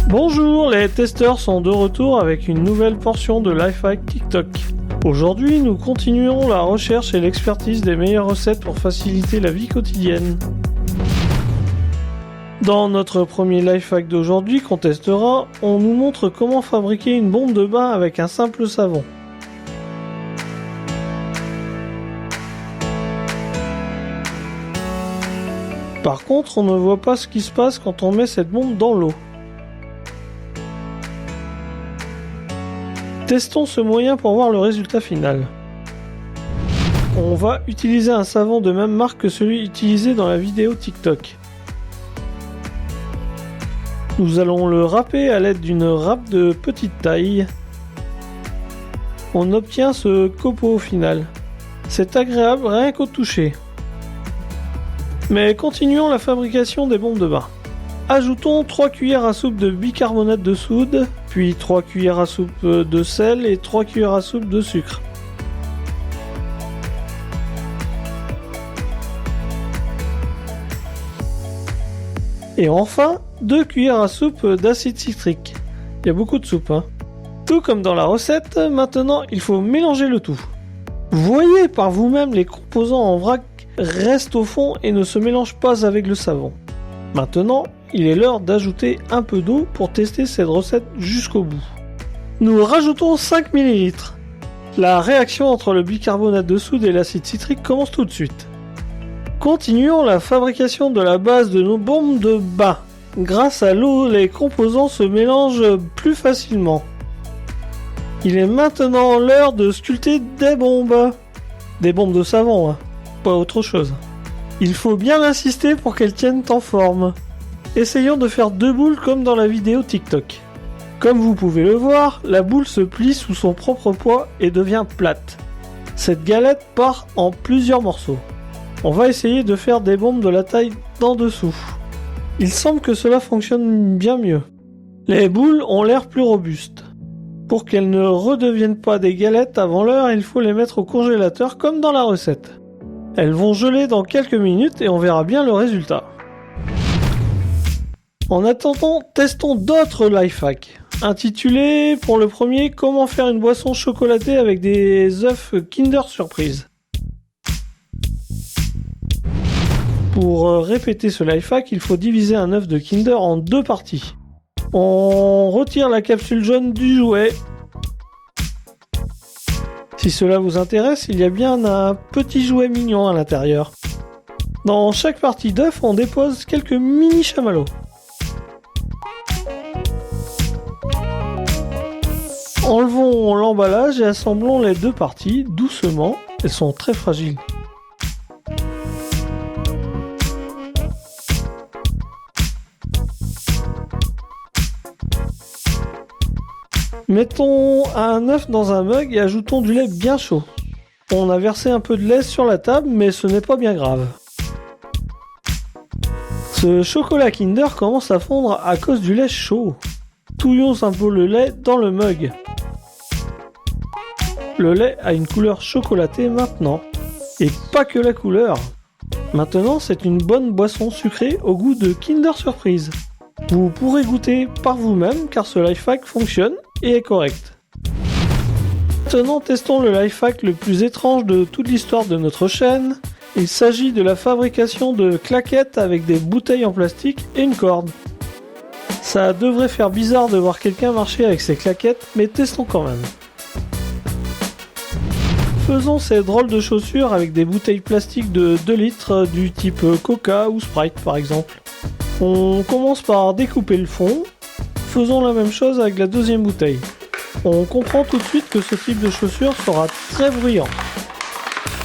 Bonjour, les testeurs sont de retour avec une nouvelle portion de Lifehack TikTok. Aujourd'hui, nous continuons la recherche et l'expertise des meilleures recettes pour faciliter la vie quotidienne. Dans notre premier Lifehack d'aujourd'hui qu'on testera, on nous montre comment fabriquer une bombe de bain avec un simple savon. Par contre, on ne voit pas ce qui se passe quand on met cette bombe dans l'eau. Testons ce moyen pour voir le résultat final. On va utiliser un savon de même marque que celui utilisé dans la vidéo TikTok. Nous allons le râper à l'aide d'une râpe de petite taille. On obtient ce copeau au final. C'est agréable rien qu'au toucher. Mais continuons la fabrication des bombes de bain. Ajoutons 3 cuillères à soupe de bicarbonate de soude, puis 3 cuillères à soupe de sel et 3 cuillères à soupe de sucre. Et enfin, 2 cuillères à soupe d'acide citrique. Il y a beaucoup de soupe, hein. Tout comme dans la recette, maintenant il faut mélanger le tout. Voyez par vous-même, les composants en vrac restent au fond et ne se mélangent pas avec le savon. Maintenant, il est l'heure d'ajouter un peu d'eau pour tester cette recette jusqu'au bout. Nous rajoutons 5 ml. La réaction entre le bicarbonate de soude et l'acide citrique commence tout de suite. Continuons la fabrication de la base de nos bombes de bain. Grâce à l'eau, les composants se mélangent plus facilement. Il est maintenant l'heure de sculpter des bombes. Des bombes de savon, hein. Pas autre chose. Il faut bien insister pour qu'elles tiennent en forme. Essayons de faire 2 boules comme dans la vidéo TikTok. Comme vous pouvez le voir, la boule se plie sous son propre poids et devient plate. Cette galette part en plusieurs morceaux. On va essayer de faire des bombes de la taille d'en dessous. Il semble que cela fonctionne bien mieux. Les boules ont l'air plus robustes. Pour qu'elles ne redeviennent pas des galettes avant l'heure, il faut les mettre au congélateur comme dans la recette. Elles vont geler dans quelques minutes et on verra bien le résultat. En attendant, testons d'autres lifehacks. Intitulé pour le premier, comment faire une boisson chocolatée avec des œufs Kinder Surprise. Pour répéter ce lifehack, il faut diviser un œuf de Kinder en 2 parties. On retire la capsule jaune du jouet. Si cela vous intéresse, il y a bien un petit jouet mignon à l'intérieur. Dans chaque partie d'œuf, on dépose quelques mini chamallows. Enlevons l'emballage et assemblons les 2 parties doucement. Elles sont très fragiles. Mettons un œuf dans un mug et ajoutons du lait bien chaud. On a versé un peu de lait sur la table, mais ce n'est pas bien grave. Ce chocolat Kinder commence à fondre à cause du lait chaud. Touillons un peu le lait dans le mug. Le lait a une couleur chocolatée maintenant. Et pas que la couleur. Maintenant, c'est une bonne boisson sucrée au goût de Kinder Surprise. Vous pourrez goûter par vous-même car ce lifehack fonctionne et est correct. Maintenant, testons le lifehack le plus étrange de toute l'histoire de notre chaîne. Il s'agit de la fabrication de claquettes avec des bouteilles en plastique et une corde. Ça devrait faire bizarre de voir quelqu'un marcher avec ses claquettes, mais testons quand même. Faisons ces drôles de chaussures avec des bouteilles plastiques de 2 litres du type Coca ou Sprite par exemple. On commence par découper le fond. Faisons la même chose avec la deuxième bouteille. On comprend tout de suite que ce type de chaussure sera très bruyant.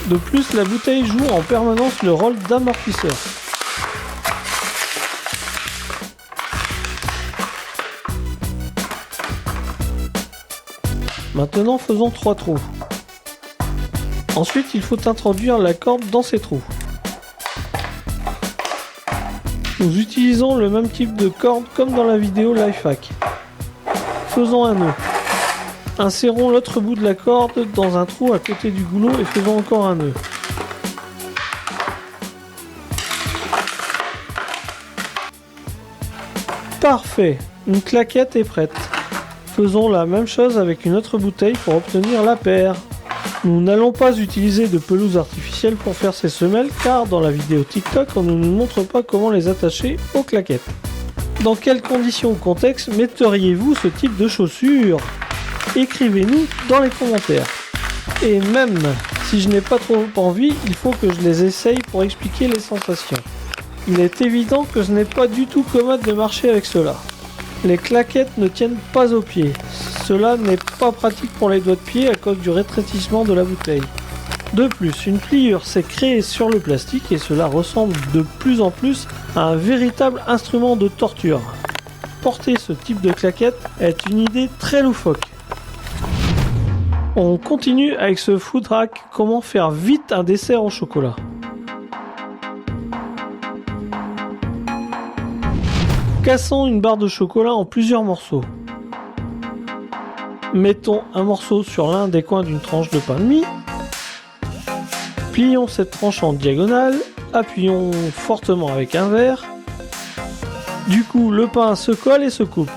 De plus, la bouteille joue en permanence le rôle d'amortisseur. Maintenant, faisons 3 trous. Ensuite, il faut introduire la corde dans ces trous. Nous utilisons le même type de corde comme dans la vidéo Lifehack. Faisons un nœud. Insérons l'autre bout de la corde dans un trou à côté du goulot et faisons encore un nœud. Parfait. une claquette est prête. Faisons la même chose avec une autre bouteille pour obtenir la paire. Nous n'allons pas utiliser de pelouse artificielle pour faire ces semelles car dans la vidéo TikTok on ne nous montre pas comment les attacher aux claquettes. Dans quelles conditions ou contexte metteriez-vous ce type de chaussures? Écrivez-nous dans les commentaires. Et même si je n'ai pas trop envie, il faut que je les essaye pour expliquer les sensations. Il est évident que ce n'est pas du tout commode de marcher avec cela. Les claquettes ne tiennent pas aux pieds. Cela n'est pas pratique pour les doigts de pied à cause du rétrécissement de la bouteille. De plus, une pliure s'est créée sur le plastique et cela ressemble de plus en plus à un véritable instrument de torture. Porter ce type de claquette est une idée très loufoque. On continue avec ce food hack, comment faire vite un dessert au chocolat. Cassons une barre de chocolat en plusieurs morceaux. Mettons un morceau sur l'un des coins d'une tranche de pain de mie. Plions cette tranche en diagonale, appuyons fortement avec un verre. Du coup, le pain se colle et se coupe.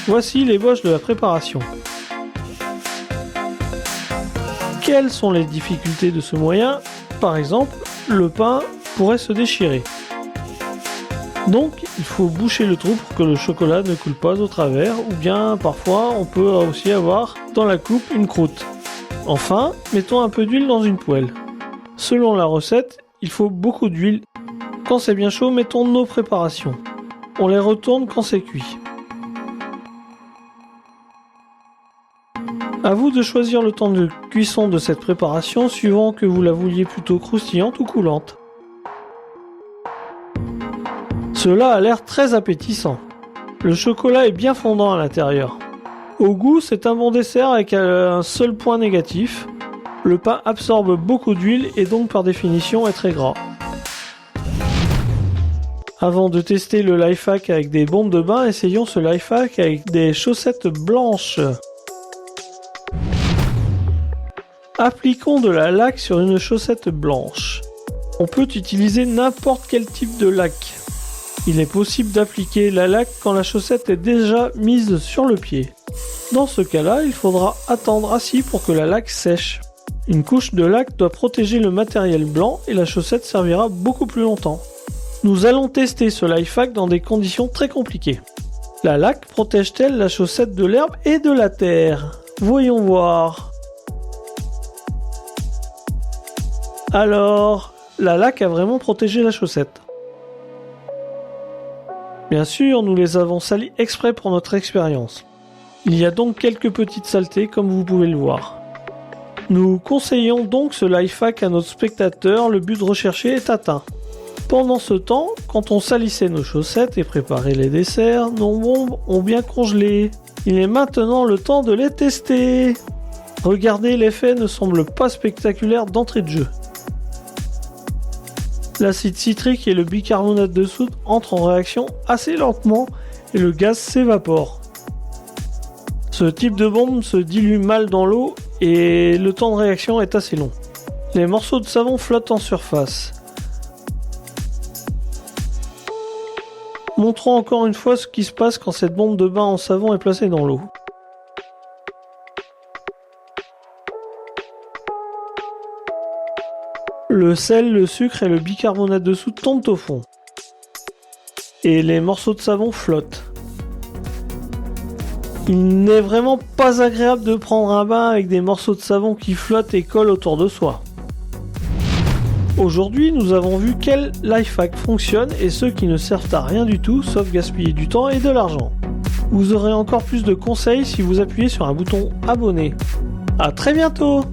Voici l'ébauche de la préparation. Quelles sont les difficultés de ce moyen? Par exemple, le pain pourrait se déchirer. Donc, il faut boucher le trou pour que le chocolat ne coule pas au travers, ou bien parfois on peut aussi avoir dans la coupe une croûte. Enfin, mettons un peu d'huile dans une poêle. Selon la recette, il faut beaucoup d'huile. Quand c'est bien chaud, mettons nos préparations. On les retourne quand c'est cuit. A vous de choisir le temps de cuisson de cette préparation suivant que vous la vouliez plutôt croustillante ou coulante. Cela a l'air très appétissant. Le chocolat est bien fondant à l'intérieur. Au goût, c'est un bon dessert avec un seul point négatif. Le pain absorbe beaucoup d'huile et donc par définition est très gras. Avant de tester le life hack avec des bombes de bain, essayons ce life hack avec des chaussettes blanches. Appliquons de la laque sur une chaussette blanche. On peut utiliser n'importe quel type de laque. Il est possible d'appliquer la laque quand la chaussette est déjà mise sur le pied. Dans ce cas-là, il faudra attendre assis pour que la laque sèche. Une couche de laque doit protéger le matériel blanc et la chaussette servira beaucoup plus longtemps. Nous allons tester ce life hack dans des conditions très compliquées. La laque protège-t-elle la chaussette de l'herbe et de la terre? Voyons voir. Alors, la laque a vraiment protégé la chaussette. Bien sûr, nous les avons salis exprès pour notre expérience. Il y a donc quelques petites saletés comme vous pouvez le voir. Nous conseillons donc ce life hack à notre spectateur, le but recherché est atteint. Pendant ce temps, quand on salissait nos chaussettes et préparait les desserts, nos bombes ont bien congelé. Il est maintenant le temps de les tester. Regardez, l'effet ne semble pas spectaculaire d'entrée de jeu. L'acide citrique et le bicarbonate de soude entrent en réaction assez lentement et le gaz s'évapore. Ce type de bombe se dilue mal dans l'eau et le temps de réaction est assez long. Les morceaux de savon flottent en surface. Montrons encore une fois ce qui se passe quand cette bombe de bain en savon est placée dans l'eau. Le sel, le sucre et le bicarbonate de soude tombent au fond. Et les morceaux de savon flottent. Il n'est vraiment pas agréable de prendre un bain avec des morceaux de savon qui flottent et collent autour de soi. Aujourd'hui, nous avons vu quels life hacks fonctionnent et ceux qui ne servent à rien du tout, sauf gaspiller du temps et de l'argent. Vous aurez encore plus de conseils si vous appuyez sur un bouton abonner. À très bientôt!